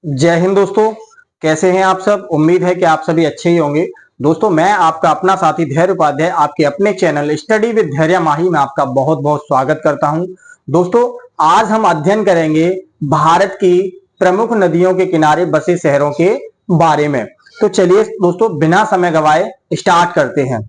जय हिंद दोस्तों। कैसे हैं आप सब। उम्मीद है कि आप सभी अच्छे ही होंगे। दोस्तों, मैं आपका अपना साथी धैर्य उपाध्याय आपके अपने चैनल स्टडी विद धैर्य माही में आपका बहुत बहुत स्वागत करता हूं। दोस्तों, आज हम अध्ययन करेंगे भारत की प्रमुख नदियों के किनारे बसे शहरों के बारे में। तो चलिए दोस्तों, बिना समय गवाए स्टार्ट करते हैं।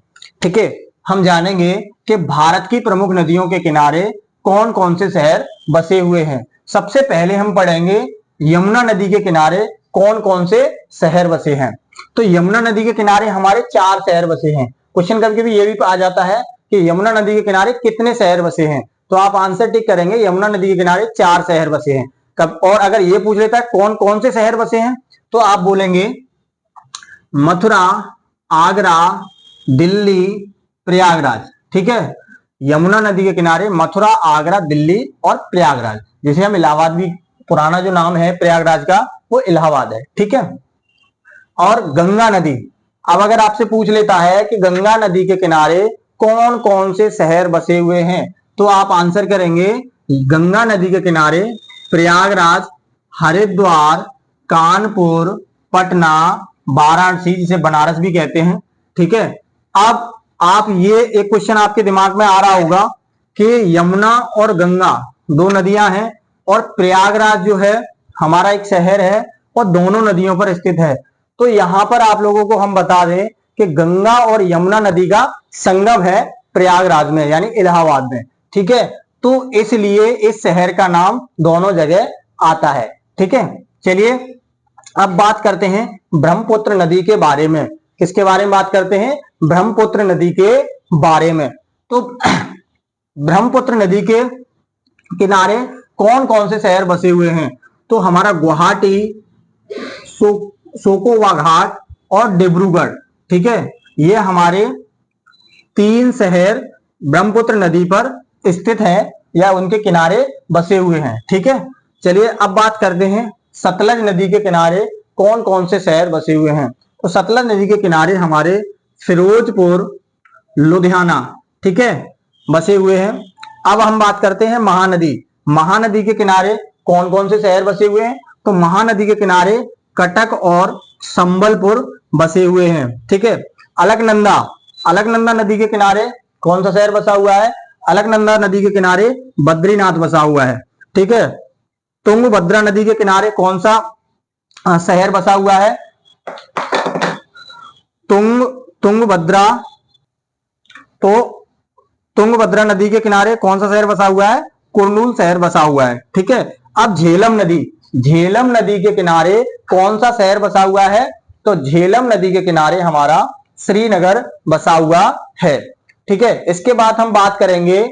ठीक है, हम जानेंगे कि भारत की प्रमुख नदियों के किनारे कौन कौन से शहर बसे हुए हैं। सबसे पहले हम पढ़ेंगे यमुना नदी के किनारे कौन कौन से शहर बसे हैं। तो यमुना नदी के किनारे हमारे 4 शहर बसे हैं। क्वेश्चन कभी कभी ये भी आ जाता है कि यमुना नदी के किनारे कितने शहर बसे हैं, तो आप आंसर टिक करेंगे यमुना नदी के किनारे 4 शहर बसे हैं। कब और अगर ये पूछ लेता है कौन कौन से शहर बसे हैं, तो आप बोलेंगे मथुरा, आगरा, दिल्ली, प्रयागराज। ठीक है, यमुना नदी के किनारे मथुरा, आगरा, दिल्ली और प्रयागराज, जिसे हम इलाहाबाद भी, पुराना जो नाम है प्रयागराज का वो इलाहाबाद है। ठीक है, और गंगा नदी, अब अगर आपसे पूछ लेता है कि गंगा नदी के किनारे कौन कौन से शहर बसे हुए हैं, तो आप आंसर करेंगे गंगा नदी के किनारे प्रयागराज, हरिद्वार, कानपुर, पटना, वाराणसी, जिसे बनारस भी कहते हैं। ठीक है, अब आप ये एक क्वेश्चन आपके दिमाग में आ रहा होगा कि यमुना और गंगा दो नदियां हैं और प्रयागराज जो है हमारा एक शहर है और दोनों नदियों पर स्थित है। तो यहां पर आप लोगों को हम बता दें कि गंगा और यमुना नदी का संगम है प्रयागराज में, यानी इलाहाबाद में। ठीक है, तो इसलिए इस शहर का नाम दोनों जगह आता है। ठीक है, चलिए अब बात करते हैं ब्रह्मपुत्र नदी के बारे में। किसके बारे में बात करते हैं? ब्रह्मपुत्र नदी के बारे में। तो ब्रह्मपुत्र नदी के किनारे कौन कौन से शहर बसे हुए हैं, तो हमारा गुवाहाटी, सोकोवा घाट और डिब्रूगढ़। ठीक है, ये हमारे 3 शहर ब्रह्मपुत्र नदी पर स्थित है या उनके किनारे बसे हुए हैं। ठीक है, चलिए अब बात करते हैं सतलज नदी के किनारे कौन कौन से शहर बसे हुए हैं। तो सतलज नदी के किनारे हमारे फिरोजपुर, लुधियाना, ठीक है, बसे हुए हैं। अब हम बात करते हैं महानदी। महानदी के किनारे कौन कौन से शहर बसे हुए हैं, तो महानदी के किनारे कटक और संबलपुर बसे हुए हैं। ठीक है, अलकनंदा, अलकनंदा नदी के किनारे कौन सा शहर बसा हुआ है? अलकनंदा नदी के किनारे बद्रीनाथ बसा हुआ है। ठीक है, तुंगभद्रा नदी के किनारे कौन सा शहर बसा हुआ है? तुंगभद्रा, तो तुंगभद्रा नदी के किनारे कौन सा शहर बसा हुआ है? कुर्नूल शहर बसा हुआ है। ठीक है, अब झेलम नदी, झेलम नदी के किनारे कौन सा शहर बसा हुआ है? तो झेलम नदी के किनारे हमारा श्रीनगर बसा हुआ है। ठीक है, इसके बाद हम बात करेंगे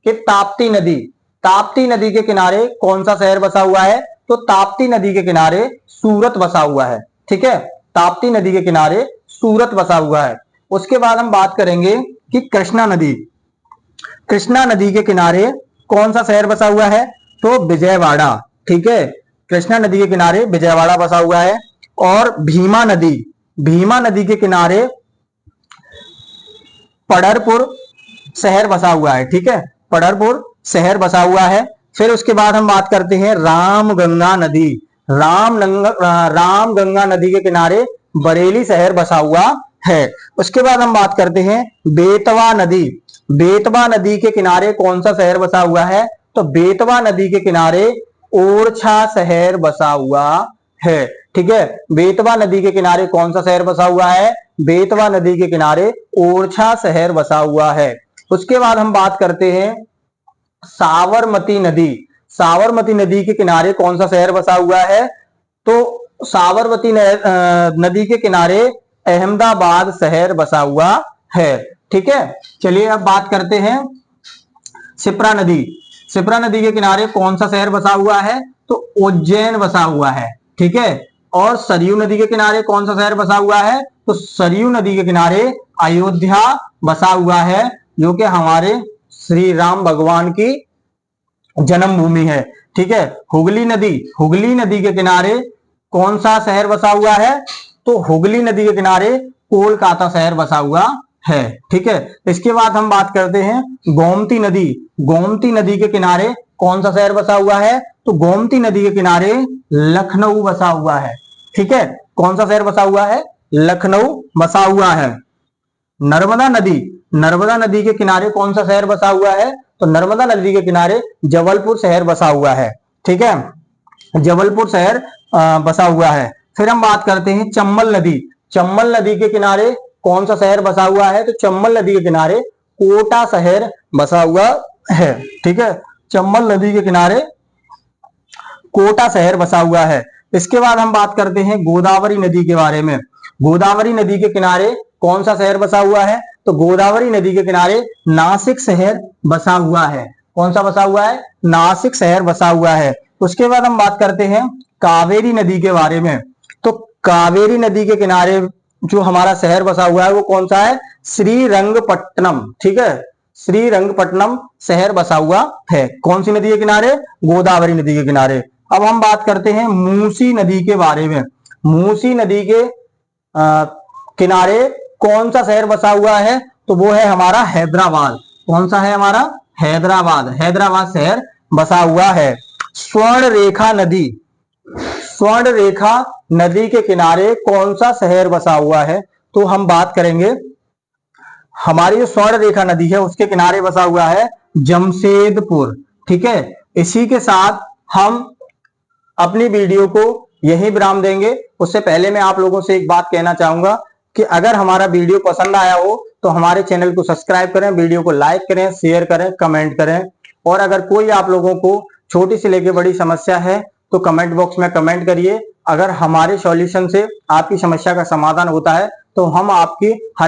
कि ताप्ती नदी, ताप्ती नदी के किनारे कौन सा शहर बसा हुआ है? तो ताप्ती नदी के किनारे सूरत बसा हुआ है। ठीक है, ताप्ती नदी के किनारे सूरत बसा हुआ है। उसके बाद हम बात करेंगे कि कृष्णा नदी, कृष्णा नदी के किनारे कौन सा शहर बसा हुआ है? तो विजयवाड़ा। ठीक है, कृष्णा नदी के किनारे विजयवाड़ा बसा हुआ है। और भीमा नदी, भीमा नदी के किनारे पढ़रपुर शहर बसा हुआ है। ठीक है, पढ़रपुर शहर बसा हुआ है। फिर उसके बाद हम बात करते हैं रामगंगा नदी, रामगंगा नदी के किनारे बरेली शहर बसा हुआ है। उसके बाद हम बात करते हैं बेतवा नदी, बेतवा नदी के किनारे कौन सा शहर बसा हुआ है? तो बेतवा नदी के किनारे ओरछा शहर बसा हुआ है। ठीक है, बेतवा नदी के किनारे कौन सा शहर बसा हुआ है? बेतवा नदी के किनारे ओरछा शहर बसा हुआ है। उसके बाद हम बात करते हैं साबरमती नदी, साबरमती नदी के किनारे कौन सा शहर बसा हुआ है? तो साबरमती नदी के किनारे अहमदाबाद शहर बसा हुआ है। ठीक है, चलिए अब बात करते हैं शिप्रा नदी, शिप्रा नदी के किनारे कौन सा शहर बसा हुआ है? तो उज्जैन बसा हुआ है। ठीक है, और सरयू नदी के किनारे कौन सा शहर बसा हुआ है? तो सरयू नदी के किनारे अयोध्या बसा हुआ है, जो कि हमारे श्री राम भगवान की जन्मभूमि है। ठीक है, हुगली नदी, हुगली नदी के किनारे कौन सा शहर बसा हुआ है? तो हुगली नदी के किनारे कोलकाता शहर बसा हुआ है। ठीक है, इसके बाद हम बात करते हैं गोमती नदी, गोमती नदी के किनारे कौन सा शहर बसा हुआ है? तो गोमती नदी के किनारे लखनऊ बसा हुआ है। ठीक है, कौन सा शहर बसा हुआ है? लखनऊ बसा हुआ है। नर्मदा नदी के किनारे कौन सा शहर बसा हुआ है? तो नर्मदा नदी के किनारे जबलपुर शहर बसा हुआ है। ठीक है, जबलपुर शहर बसा हुआ है। फिर हम बात करते हैं चंबल नदी। चंबल नदी के किनारे कौन सा शहर बसा हुआ है? तो चंबल नदी के किनारे कोटा शहर बसा हुआ है। ठीक है, चंबल नदी के किनारे कोटा शहर बसा हुआ है। इसके बाद हम बात करते हैं गोदावरी नदी के बारे में। गोदावरी नदी के किनारे कौन सा शहर बसा हुआ है? तो गोदावरी नदी के किनारे नासिक शहर बसा हुआ है। कौन सा बसा हुआ है? नासिक शहर बसा हुआ है। उसके बाद हम बात करते हैं कावेरी नदी के बारे में। तो कावेरी नदी के किनारे जो हमारा शहर बसा हुआ है वो कौन सा है? श्रीरंगपट्टनम। ठीक है, श्रीरंगपट्टनम शहर बसा हुआ है। कौन सी नदी के किनारे? गोदावरी नदी के किनारे। अब हम बात करते हैं मूसी नदी के बारे में। मूसी नदी के किनारे कौन सा शहर बसा हुआ है? तो वो है हमारा हैदराबाद। कौन सा है हमारा? हैदराबाद। हैदराबाद शहर बसा हुआ है। स्वर्ण रेखा नदी के किनारे कौन सा शहर बसा हुआ है? तो हम बात करेंगे, हमारी जो स्वर्ण रेखा नदी है उसके किनारे बसा हुआ है जमशेदपुर। ठीक है, इसी के साथ हम अपनी वीडियो को यही विराम देंगे। उससे पहले मैं आप लोगों से एक बात कहना चाहूंगा कि अगर हमारा वीडियो पसंद आया हो तो हमारे चैनल को सब्सक्राइब करें, वीडियो को लाइक करें, शेयर करें, कमेंट करें। और अगर कोई आप लोगों को छोटी से लेकर बड़ी समस्या है तो कमेंट बॉक्स में कमेंट करिए। अगर हमारे सॉल्यूशन से आपकी समस्या का समाधान होता है तो हम आपकी हर